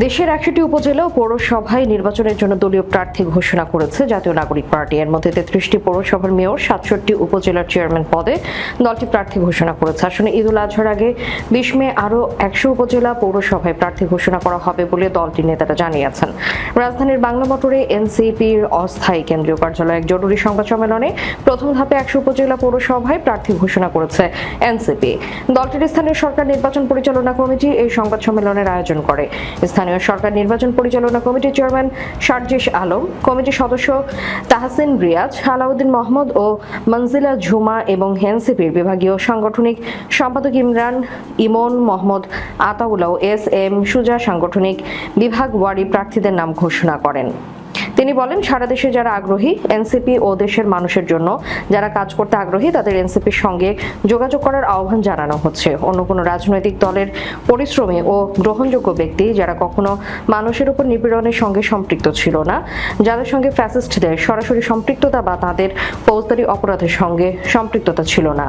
দেশের ১০০টি উপজেলা ও পৌরসভায় নির্বাচনের জন্য দলীয় প্রার্থী ঘোষণা করেছে জাতীয় নাগরিক পার্টি। এর মধ্যে ৩৩টি পৌরসভার মেয়র, ৬৭টি উপজেলার চেয়ারম্যান পদে দলটি প্রার্থী ঘোষণা করেছে। আসলে ঈদুল আজহার আগে ২০ মে আরও ১০০ উপজেলা পৌরসভায় প্রার্থী ঘোষণা করা হবে বলে দলটির নেতারা জানিয়েছেন। রাজধানীর বাংলা মোটরে এনসিপির অস্থায়ী কেন্দ্রীয় কার্যালয়ে এক জরুরি সংবাদ সম্মেলনে প্রথম ধাপে ১০০ উপজেলা পৌরসভায় প্রার্থী ঘোষণা করেছে এনসিপি। দলটির স্থানীয় সরকার নির্বাচন পরিচালনা কমিটি এই সংবাদ সম্মেলনের আয়োজন করে। স্থানীয় সরকার নির্বাচন পরিচালনা কমিটির চেয়ারম্যান শারজিস আলম, কমিটির সদস্য তাহসিন রিয়াজ, আলাউদ্দিন মোহাম্মদ ও মনজিলা ঝুমা এবং এনসিপির বিভাগীয় সাংগঠনিক সম্পাদক ইমন মোহাম্মদ আতাউল্লাহ এস এম সুজা সাংগঠনিক বিভাগ ওয়ারি প্রার্থীদের নাম ঘোষণা করেন। তিনি বলেন, সারা দেশে যারা আগ্রহী এনসিপি ও দেশের মানুষের জন্য যারা কাজ করতে আগ্রহী তাদের এনসিপির সঙ্গে যোগাযোগ করার আহ্বান জানানো হচ্ছে। অন্য কোনো রাজনৈতিক দলের পরিশ্রমী ও গ্রহণযোগ্য ব্যক্তি যারা কখনো মানুষের উপর নিপীড়নের সঙ্গে সম্পৃক্ত ছিল না, যাদের সঙ্গে ফ্যাসিস্টদের সরাসরি সম্পৃক্ততা বা তাদের ফৌজদারি অপরাধের সঙ্গে সম্পৃক্ততা ছিল না,